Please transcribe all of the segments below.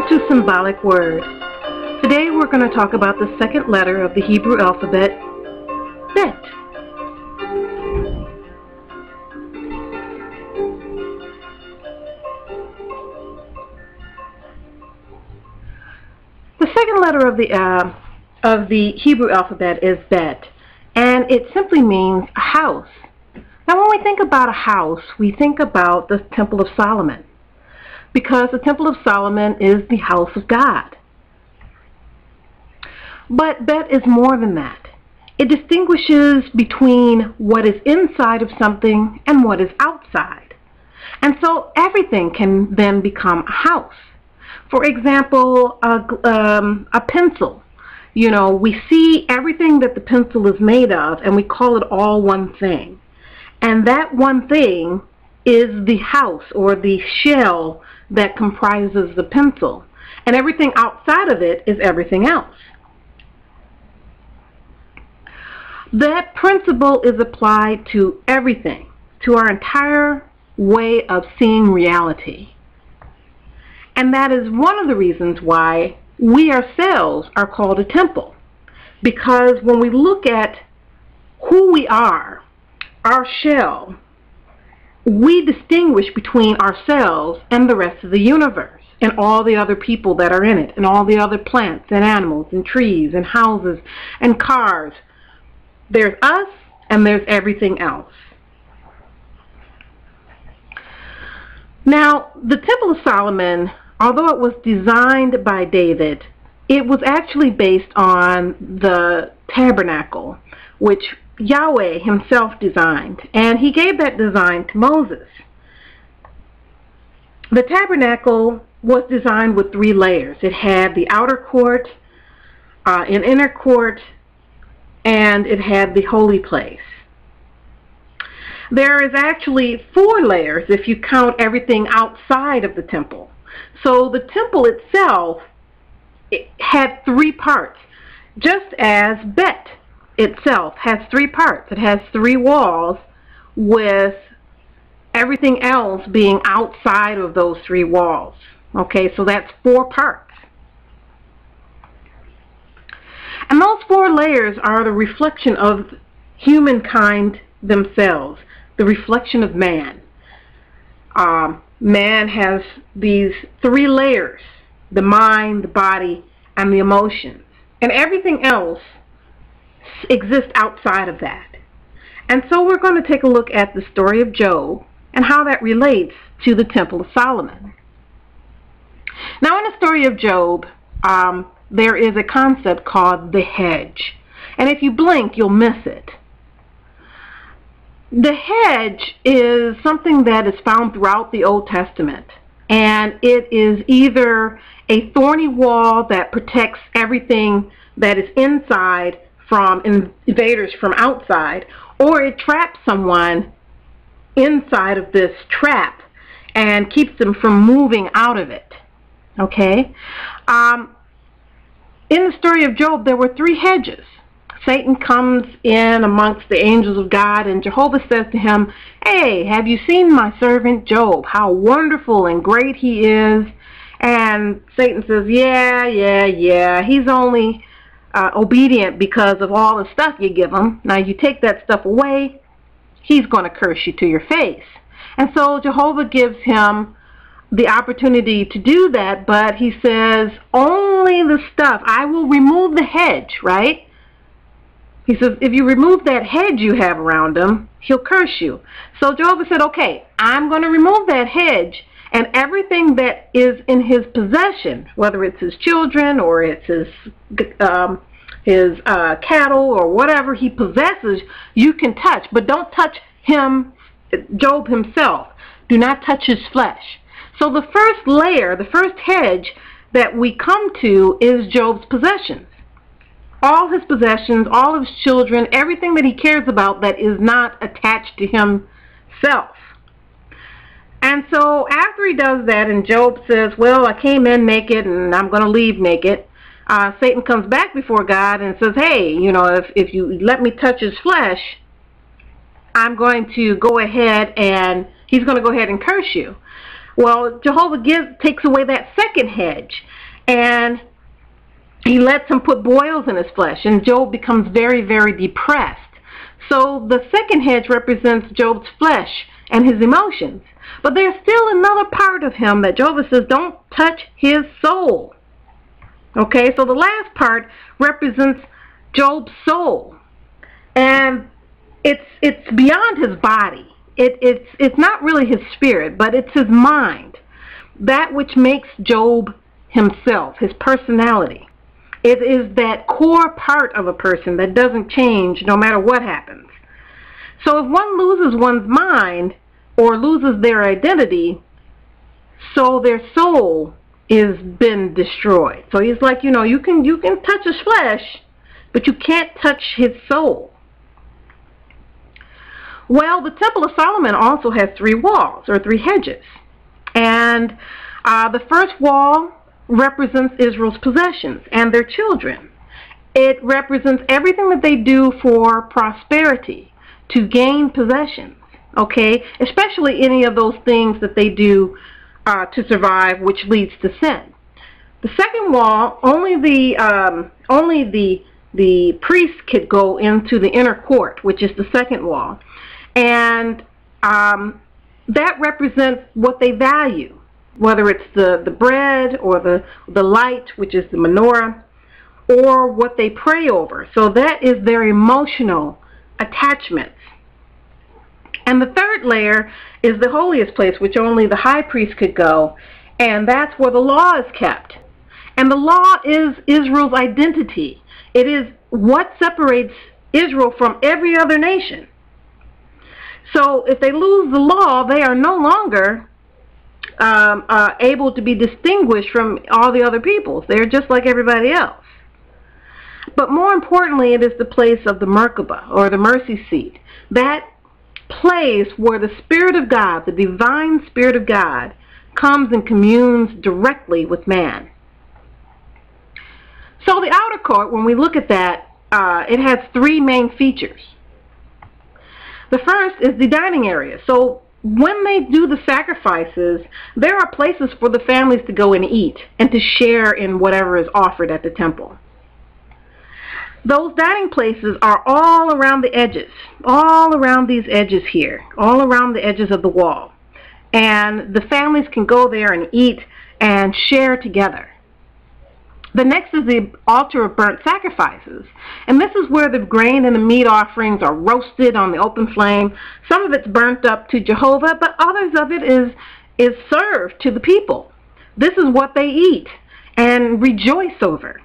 Welcome to Symbolic Word. Today we're going to talk about the second letter of the Hebrew alphabet, Bet. The second letter of the Hebrew alphabet is Bet, and it simply means a house. Now when we think about a house, we think about the Temple of Solomon, because the Temple of Solomon is the house of God. But Bet is more than that. It distinguishes between what is inside of something and what is outside. And so everything can then become a house. For example, a pencil. You know, we see everything that the pencil is made of and we call it all one thing. And that one thing is the house or the shell that comprises the pencil. And everything outside of it is everything else. That principle is applied to everything, to our entire way of seeing reality. And that is one of the reasons why we ourselves are called a temple. Because when we look at who we are, our shell, we distinguish between ourselves and the rest of the universe and all the other people that are in it and all the other plants and animals and trees and houses and cars. There's us and there's everything else. Now, the Temple of Solomon, although it was designed by David, it was actually based on the tabernacle, which Yahweh himself designed, and he gave that design to Moses. The tabernacle was designed with 3 layers. It had the outer court, an inner court, and it had the holy place. There is actually 4 layers if you count everything outside of the temple. So the temple itself, it had 3 parts, just as Bet itself has 3 parts. It has 3 walls with everything else being outside of those 3 walls. Okay, so that's 4 parts. And those 4 layers are the reflection of humankind themselves, the reflection of man. Man has these 3 layers, the mind, the body, and the emotions. And everything else exists outside of that. And so we're going to take a look at the story of Job and how that relates to the Temple of Solomon. Now in the story of Job, there is a concept called the hedge. And if you blink, you'll miss it. The hedge is something that is found throughout the Old Testament. And it is either a thorny wall that protects everything that is inside from invaders from outside, or it traps someone inside of this trap and keeps them from moving out of it. Okay? In the story of Job, there were 3 hedges. Satan comes in amongst the angels of God, and Jehovah says to him, "Hey, have you seen my servant Job? How wonderful and great he is." And Satan says, yeah, he's only obedient because of all the stuff you give him. Now you take that stuff away, he's going to curse you to your face. And so Jehovah gives him the opportunity to do that, but he says, only the stuff, I will remove the hedge, right? He says, if you remove that hedge you have around him, he'll curse you. So Jehovah said, okay, I'm going to remove that hedge, and everything that is in his possession, whether it's his children or it's his cattle or whatever he possesses, you can touch. But don't touch him, Job himself. Do not touch his flesh. So the first layer, the first hedge that we come to is Job's possessions. All his possessions, all of his children, everything that he cares about that is not attached to himself. And so after he does that, and Job says, well, I came in naked and I'm going to leave naked, Satan comes back before God and says, hey, you know, if you let me touch his flesh, I'm going to go ahead and he's going to go ahead and curse you. Well, Jehovah takes away that second hedge, and he lets him put boils in his flesh, and Job becomes very, very depressed. So the second hedge represents Job's flesh and his emotions. But there's still another part of him that Job says, don't touch his soul. Okay, so the last part represents Job's soul. And it's beyond his body. It's not really his spirit, but it's his mind. That which makes Job himself, his personality. It is that core part of a person that doesn't change no matter what happens. So if one loses one's mind or loses their identity, so their soul is been destroyed. So he's like, you can touch his flesh, but you can't touch his soul. Well, the Temple of Solomon also has 3 walls, or 3 hedges. And the first wall represents Israel's possessions and their children. It represents everything that they do for prosperity, to gain possessions, okay? Especially any of those things that they do to survive, which leads to sin. The second wall, only the priests could go into the inner court, which is the second wall. And that represents what they value, whether it's the bread or the light, which is the menorah, or what they pray over. So that is their emotional attachments. And the third layer is the holiest place, which only the high priest could go, and that's where the law is kept. And the law is Israel's identity. It is what separates Israel from every other nation. So if they lose the law, they are no longer able to be distinguished from all the other peoples. They're just like everybody else. But more importantly, it is the place of the Merkabah, or the mercy seat. That place where the Spirit of God, the divine Spirit of God, comes and communes directly with man. So the outer court, when we look at that, it has 3 main features. The first is the dining area. So when they do the sacrifices, there are places for the families to go and eat and to share in whatever is offered at the temple. Those dining places are all around the edges, all around these edges here, all around the edges of the wall. And the families can go there and eat and share together. The next is the altar of burnt sacrifices. And this is where the grain and the meat offerings are roasted on the open flame. Some of it's burnt up to Jehovah, but others of it is served to the people. This is what they eat and rejoice over.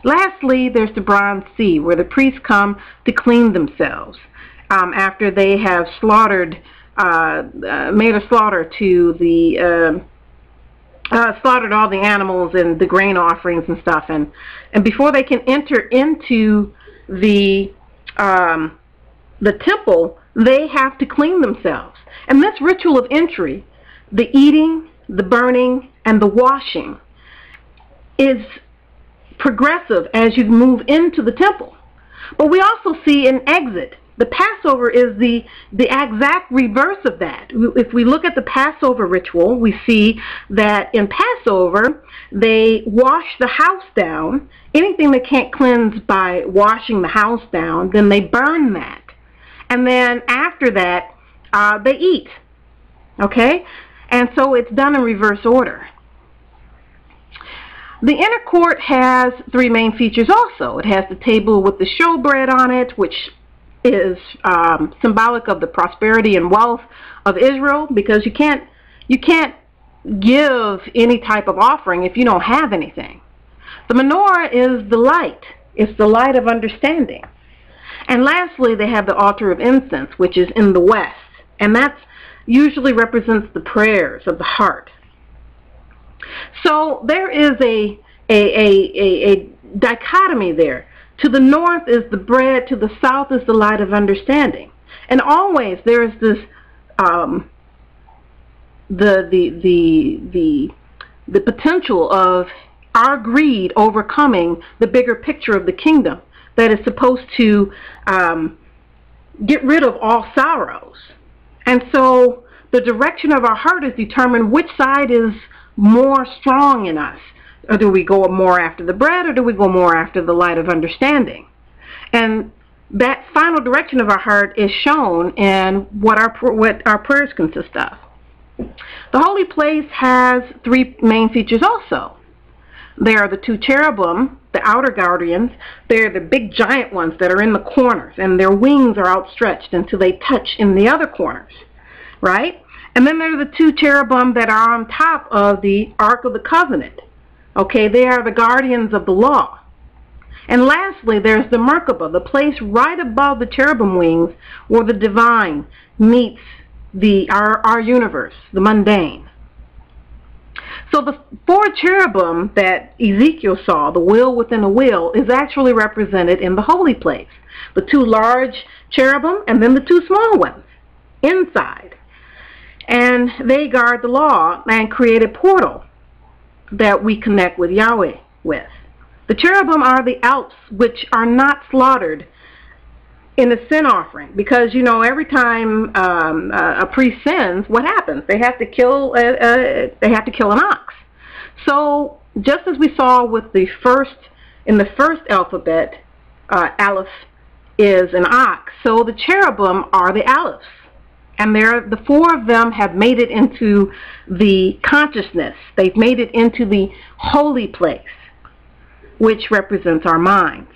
Lastly, there's the bronze sea, where the priests come to clean themselves after they have slaughtered, made a slaughter to the slaughtered all the animals and the grain offerings and stuff, and before they can enter into the temple, they have to clean themselves. And this ritual of entry, the eating, the burning, and the washing, is progressive as you move into the temple. But we also see an exit. The Passover is the exact reverse of that. If we look at the Passover ritual, we see that in Passover, they wash the house down. Anything they can't cleanse by washing the house down, then they burn that. And then after that, they eat. Okay? And so it's done in reverse order. The inner court has 3 main features also. It has the table with the showbread on it, which is symbolic of the prosperity and wealth of Israel, because you can't give any type of offering if you don't have anything. The menorah is the light. It's the light of understanding. And lastly, they have the altar of incense, which is in the west, and that usually represents the prayers of the heart. So there is a dichotomy there. To the north is the bread, to the south is the light of understanding. And always there is this the potential of our greed overcoming the bigger picture of the kingdom that is supposed to get rid of all sorrows. And so The direction of our heart is determined which side is more strong in us. Or do we go more after the bread, or do we go more after the light of understanding? And that final direction of our heart is shown in what our prayers consist of. The holy place has three main features also. There are the two cherubim, the outer guardians. They're the big giant ones that are in the corners, and their wings are outstretched until they touch in the other corners, right? And then there are the two cherubim that are on top of the Ark of the Covenant. Okay, they are the guardians of the law. And lastly, there's the Merkabah, the place right above the cherubim wings where the divine meets our universe, the mundane. So the four cherubim that Ezekiel saw, the wheel within a wheel, is actually represented in the holy place. The two large cherubim and then the two small ones inside. And they guard the law and create a portal that we connect with Yahweh with. The cherubim are the Alps, which are not slaughtered in the sin offering, because every time a priest sins, what happens? They have to kill an ox. So just as we saw with in the first alphabet, Aleph is an ox. So the cherubim are the Alephs, and the four of them have made it into the consciousness. They've made it into the holy place, which represents our minds.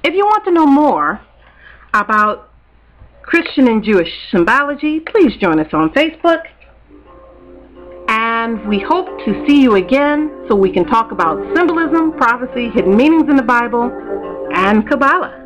If you want to know more about Christian and Jewish symbology, please join us on Facebook. And we hope to see you again so we can talk about symbolism, prophecy, hidden meanings in the Bible, and Kabbalah.